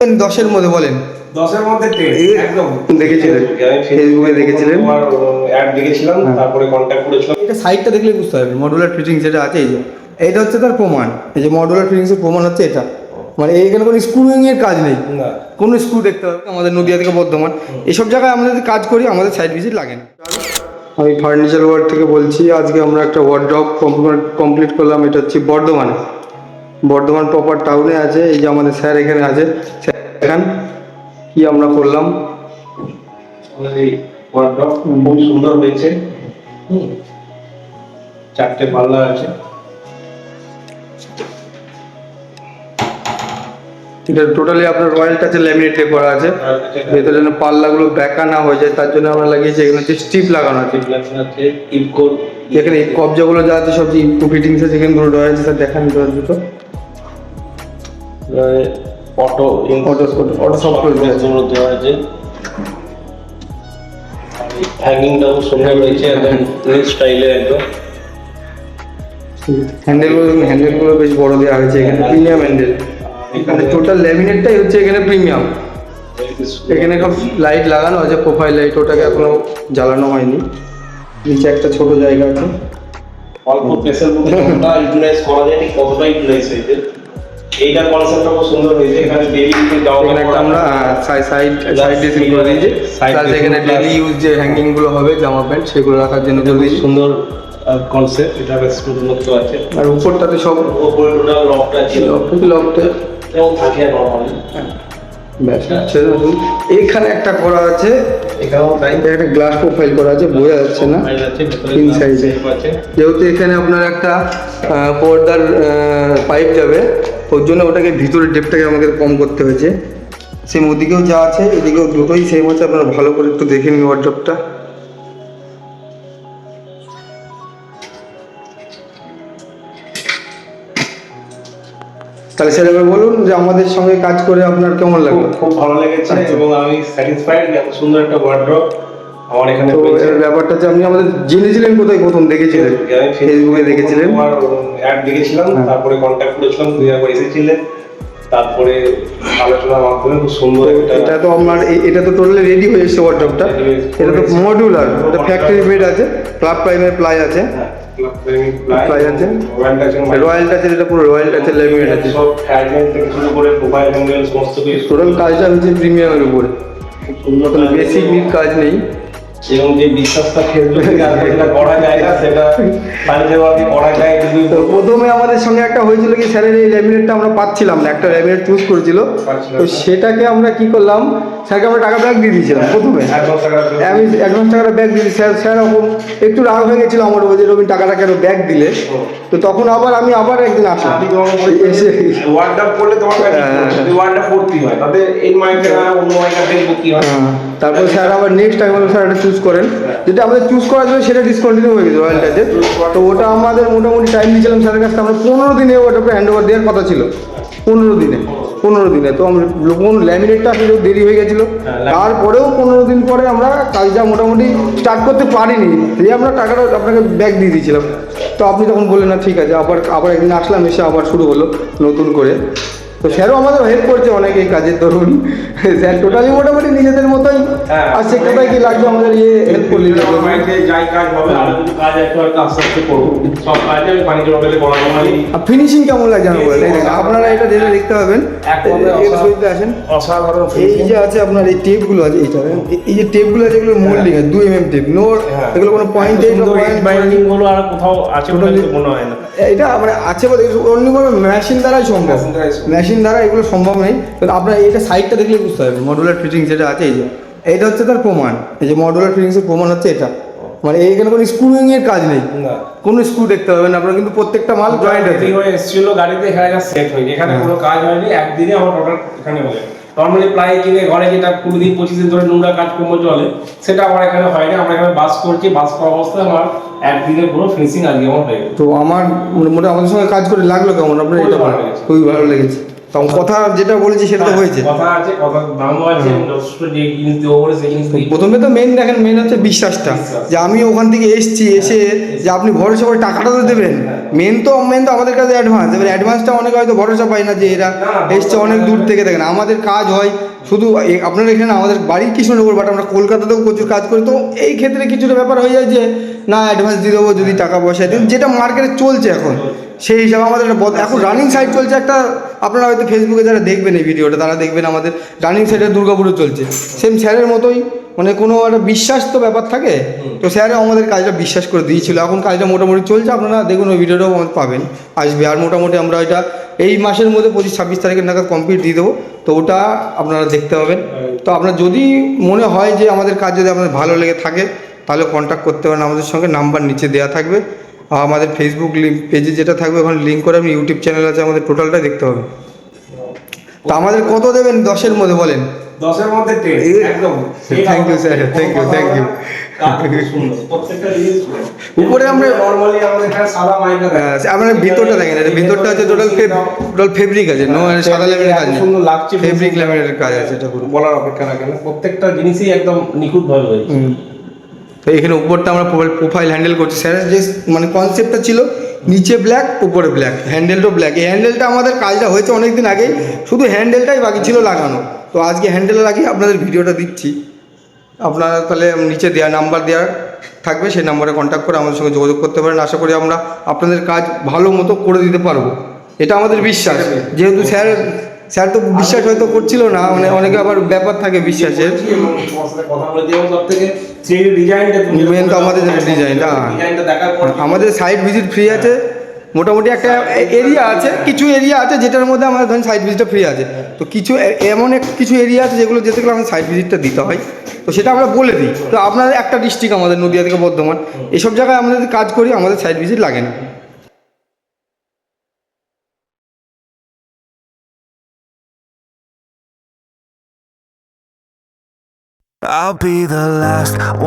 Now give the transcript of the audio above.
10-এর মধ্যে বলেন। 10-এর মধ্যে 10 একদম দেখেছিলেন, ফেসবুকে দেখেছিলেন, তোমার অ্যাড দেখেছিলাম, তারপরে কন্ট্যাক্ট করেছিলাম। এটা সাইটটা দেখলে বুঝতে পারবেন মডুলার ফিটিং যেটা আছে, এই যে এটা হচ্ছে তার প্রমাণ। এই যে মডুলার ফিটিংসের প্রমাণ হচ্ছে এটা, মানে এইখানে কোনো স্ক্রুইং এর কাজ নেই, না কোনো স্ক্রু দেখতে হবে। আমাদের নদিয়া থেকে বর্ধমান এইসব জায়গায় আমরা যদি কাজ করি আমাদের সাইট ভিজিট লাগে না। আমি ফার্নিচার ওয়ার্ড থেকে বলছি। আজকে আমরা একটা ওয়ার্ড্রপ কমপ্লিট করলাম। এটা হচ্ছে বর্ধমানে, বর্ধমান প্রপার টাউনে আছে। এই যে আমাদের স্যার এখানে আছে, স্যার দেখান কি আমরা করলাম। আমাদের এই ওয়ার্ডরোব খুব সুন্দর হয়েছে। চারটে পাল্লা আছে। এটা টোটালি আপনার রয়্যাল টাচের ল্যামিনেটে করা আছে। ভেতরে যেন পাল্লাগুলো ব্যাকা না হয়ে যায় তার জন্য আমরা লাগিয়েছি। এখানে হচ্ছে স্ট্রিপ লাগানো আছে। এখানে কবজাগুলো যা আছে সব যে ইপকো ফিটিংস আছে, এখানে দুটো রয়েছে। স্যার দেখান দুটো অটো অটো সব করে দেওয়া আছে। হ্যাঙ্গিংটাও সুন্দর রয়েছে, একদম নিউ স্টাইলে একদম। হ্যান্ডেলগুলো বেশ বড় দেওয়া হয়েছে। এখানে প্রিমিয়াম হ্যান্ডেল, এখানে টোটাল ল্যামিনেটটাই হচ্ছে এখানে প্রিমিয়াম। এখানে সব লাইট লাগানো আছে, প্রোফাইল লাইট, ওটাকে এখনো জ্বালানো হয়নি। নিচে একটা ছোট জায়গা আছে। অল্প প্রেসার মধ্যে কতটা ইউটিলাইজ করা যায়, কতটা ইউটিলাইজ হয়েছে। এইটার কনসেপ্টটা খুব সুন্দর হয়েছে। এখানে ডেইলি এখানে একটা আমরা সাইড ড্রেসিং করে দিয়েছি। প্লাস এখানে ডেইলি ইউজ যে হ্যাঙ্গিং গুলো হবে জামা প্যান্ট, সেগুলো রাখার জন্য করে দিয়েছি। সুন্দর কনসেপ্ট। এটা বেশ নতুনত্ব আছে। আর উপরটাতে সব উপরে টোটাল লকটা ছিল, লকটা এবং থাকে নরমালি। ব্যাস এখানে একটা করা আছে, এখানেও তাই। একটা গ্লাস প্রোফাইল করা আছে, বোঝা যাচ্ছে না ইনসাইডে। যেহেতু এখানে আপনার একটা পর্দার পাইপ যাবে, ওর জন্য ওটাকে ভিতরে ডেপটাকে আমাদের কম করতে হয়েছে। সেম ওদিকেও যা আছে এদিকেও দুটোই সেম আছে। আপনারা ভালো করে একটু দেখে নিন ওয়ার্ড্রপটা। তাহলে স্যার এবার বলুন যে আমাদের সঙ্গে কাজ করে আপনার কেমন লাগলো? খুব ভালো লেগেছে এবং আমি স্যাটিসফাইড। এত সুন্দর একটা ওয়ার্ড্রপ আমার এখানে হয়েছে। ব্যাপারটা যে আপনি আমাদের জেনেছিলেন কোথায়, প্রথম দেখেছিলেন? ফেসবুকে দেখেছিলেন, তোমার অ্যাড দেখেছিলাম, তারপরে কন্ট্যাক্ট করেছিলাম, তুই একবার এসেছিলেন, তারপরে আলোচনার মাধ্যমে খুব সুন্দর এটা তো আমার এটা তো টোটালি রেডি হয়ে এসেছে ওয়ার্ড্রপটা। এটা তো মডিউলার, এটা ফ্যাক্টরি মেড আছে, ক্লাব প্রাইমের প্লাই আছে, প্লাই আছে, রয়্যাল টাচের, এটা পুরো রয়্যাল টাচের ল্যামিনেট আছে। সব অ্যাডমেন্ট থেকে শুরু করে প্রোফাইল হ্যান্ডেল সমস্ত কিছু টোটাল কাজটা হচ্ছে প্রিমিয়ামের উপরে, কোনো বেসিক নিট কাজ নেই। এবং যে বিশ্বাসটা ফেসবুক থেকে আসলে যেটা করা যায় না, সেটা ফার্নিচারওয়ার্কে করা যায়। তো প্রথমে আমাদের সঙ্গে একটা হয়েছিল কি, স্যারের এই ল্যামিনেটটা আমরা পাচ্ছিলাম না, একটা ল্যামিনেট চুজ করেছিল। তো সেটাকে আমরা কি করলাম, স্যারকে আমরা টাকা ব্যাক দিয়ে দিয়েছিলাম প্রথমে। আমি অ্যাডভান্স টাকাটা ব্যাক দিয়েছি। স্যার একটু রাগ হয়ে গেছিলো আমার উপর যে রবীন টাকাটা কেন ব্যাক দিলে। তো তখন আমি আবার একদিন আসলাম, এসে ওয়ার্ডআপ করলে তোমার কাছে ওয়ার্ডআপ করতে হয়, তাতে এই মাইকটা অন্য মাইকটা দেখবো কি হয়। তারপর স্যার আবার নেক্সট টাইম স্যার এটা চুজ করেন, যেটা আমাদের চুজ করার জন্য সেটা ডিসকন্টিনিউ হয়ে গেছে রয়্যাল টাচের। তো ওটা আমাদের মোটামুটি টাইম দিয়েছিলাম স্যারের কাছে, আমরা 15 দিনে ওটা হ্যান্ড ওভার দেওয়ার কথা ছিল। 15 দিনে তো আমরা ল্যামিনেটটা আসলে দেরি হয়ে গেছিলো। তারপরেও 15 দিন পরে আমরা কাজটা মোটামুটি স্টার্ট করতে পারিনি, দিয়ে আমরা টাকাটা আপনাকে ব্যাক দিয়ে দিয়েছিলাম। তো আপনি তখন বললেন না ঠিক আছে, আবার একদিন আসলাম, এসে আবার শুরু হলো নতুন করে। তো স্যারও আমাদের হেল্প করছে অনেক এই কাজের দরুন। স্যার টোটালি মোটামুটি নিজেদের মতোই আসছে, কোথায় কি লাগবে আমাদের হেল্প করলে যাই কাজ হবে, আর কিছু কাজ একটু আস্তে আস্তে করবো। সব কাজে আমি ফার্নিচার ওয়ার্কে করানো হয়। ফিনিশিং কেমন লাগে জানো বলেন, আপনারা এটা যেটা দেখতে পাবেন। আসেন, অসাধারণ। এই যে আছে আপনার এই টেপগুলো আছে, এই যে টেপগুলো আছে, এগুলো মোল্ডিং আছে 2 mm টেপ। এগুলো কোনো পয়েন্ট বাইন্ডিং গুলো আর কোথাও আছে বলে মনে হয় না। এটা মানে আছে বলে অন্য কোনো মেশিন দ্বারাই সম্ভব, মেশিন দ্বারা এগুলো সম্ভব নেই। তো আপনার এটা সাইডটা দেখলে বুঝতে পারবেন মডুলার ফিটিং যেটা আছে, এই যে এটা হচ্ছে তার প্রমাণ। এই যে মডুলার ফিটিংসের প্রমাণ হচ্ছে এটা, মানে এইখানে কোনো স্ক্রুইং এর কাজ নেই, কোনো স্ক্রু দেখতে পাবেন আপনারা, কিন্তু প্রত্যেকটা মাল জয়েন্ট আছে। হয়ে এসেছিল গাড়িতে, এখানে সেট হয়নি, এখানে কোনো কাজ হয়নি। একদিনে আমার টোটাল এখানে হয়ে নর্মালি প্লাই কিনে ঘরে যেটা 20 দিন 25 দিন ধরে নোংরা কাজকর্ম চলে, সেটা আমার এখানে হয়নি। আমরা এখানে বাস করছি, বাস করা অবস্থায় আমার একদিনের পুরো ফিনিশিং আজকে আমার হয়ে গেছে। তো আমার মোটামুটি আমাদের সঙ্গে কাজ করে লাগলো কেমন আপনার? এটা খুবই ভালো লেগেছে। তো কথা যেটা বলেছি সেটা তো হয়েছে। কথা আছে, কথার দামও আছে, যথেষ্ট যে জিনিস দেবো বলে সেই জিনিস দিই। প্রথমে তো মেন দেখেন, মেন হচ্ছে বিশ্বাসটা, যে আমি ওখান থেকে এসছি, এসে যে আপনি ভরসা করে টাকাটা তো দেবেন। মেন তো আমাদের কাছে অ্যাডভান্স, এবার অ্যাডভান্সটা অনেকে হয়তো ভরসা পায় না যে এরা এসছে অনেক দূর থেকে। দেখেন আমাদের কাজ হয় শুধু আপনারা এখানে, আমাদের বাড়ি কৃষ্ণনগর, বাট আমরা কলকাতাতেও প্রচুর কাজ করি। তো এই ক্ষেত্রে কিছুটা ব্যাপার হয়ে যায় যে না অ্যাডভান্স দিয়ে দেবো যদি টাকা পয়সা দিন, যেটা মার্কেটে চলছে এখন সেই হিসাবে আমাদের একটা এখন রানিং সাইট চলছে একটা। আপনারা হয়তো ফেসবুকে যারা দেখবেন এই ভিডিওটা তারা দেখবেন আমাদের রানিং সাইটে দুর্গাপুরে চলছে সেম স্যারের মতোই, মানে কোনো একটা বিশ্বাস তো ব্যাপার থাকে। তো স্যার আমাদের কাজটা বিশ্বাস করে দিয়েছিল, এখন কাজটা মোটামুটি চলছে। আপনারা দেখুন ওই ভিডিওটাও আমাদের পাবেন, আসবে। আর মোটামুটি আমরা ওইটা এই মাসের মধ্যে 25-26 তারিখের নাগাদ কমপ্লিট দিয়ে দেবো। তো ওটা আপনারা দেখতে পাবেন। তো আপনার যদি মনে হয় যে আমাদের কাজ যদি আপনাদের ভালো লেগে থাকে তাহলে কন্ট্যাক্ট করতে পারেন আমাদের সঙ্গে, নাম্বার নিচে দেওয়া থাকবে। আর আমাদের ফেসবুক লিঙ্ক পেজে যেটা থাকবে ওখানে লিঙ্ক করে আপনি ইউটিউব চ্যানেল আছে আমাদের, টোটালটা দেখতে হবে। তো আমাদের কত দেবেন 10-এর মধ্যে বলেন? 10-এর মধ্যে 10 একদম। Thank you sir, thank you, thank you. প্রত্যেকটা জিনিস উপরে আমরা নরমালি আমাদের এখানে সাদা মাইকা দেয়। আপনার ভিতরটা দেখেন, এটা ভিতরটা হচ্ছে টোটাল ফেব্রিক আছে, নো সাদা লেমিনের কাজ নেই, সুন্দর লাগছে, ফেব্রিক লেমিনের কাজ আছে এটা পুরো। বলার অপেক্ষা রাখে না, প্রত্যেকটা জিনিসই একদম নিখুঁত ভাবে হয়েছে। তো এখানে উপরটা আমরা প্রোফাইল হ্যান্ডেল করছি। স্যারের যে মানে কনসেপ্টটা ছিল নিচে ব্ল্যাক উপরে ব্ল্যাক, হ্যান্ডেলটাও ব্ল্যাক। এই হ্যান্ডেলটা আমাদের কাজটা হয়েছে অনেক দিন আগেই, শুধু হ্যান্ডেলটাই বাকি ছিল লাগানো। তো আজকে হ্যান্ডেল লাগিয়ে আপনাদের ভিডিওটা দিচ্ছি। আপনারা তাহলে নিচে দেওয়া নাম্বার দেওয়া থাকবে, সেই নাম্বারে কন্ট্যাক্ট করে আমাদের সঙ্গে যোগাযোগ করতে পারেন। আশা করি আমরা আপনাদের কাজ ভালো মতো করে দিতে পারবো, এটা আমাদের বিশ্বাস। যেহেতু স্যার তো বিশ্বাস হয়তো করছিল না, মানে অনেকে আবার ব্যাপার থাকে বিশ্বাসের। কথা বলে যেমন সব থেকে সেই ডিজাইনটা মেন তো আমাদের ডিজাইনটা, দেখার পর আমাদের সাইট ভিজিট ফ্রি আছে। মোটামুটি একটা এরিয়া আছে, কিছু এরিয়া আছে যেটার মধ্যে আমাদের ধরেন সাইট ভিজিটটা ফ্রি আছে। তো কিছু এমন কিছু এরিয়া আছে যেগুলো যেতে গেলে আমাদের সাইট ভিজিটটা দিতে হয়, তো সেটা আমরা বলে দিই। তো আপনাদের একটা ডিস্ট্রিক্ট আমাদের নদিয়া থেকে বর্ধমান, এসব জায়গায় আমরা যদি কাজ করি আমাদের সাইট ভিজিট লাগে না। I'll be the last one.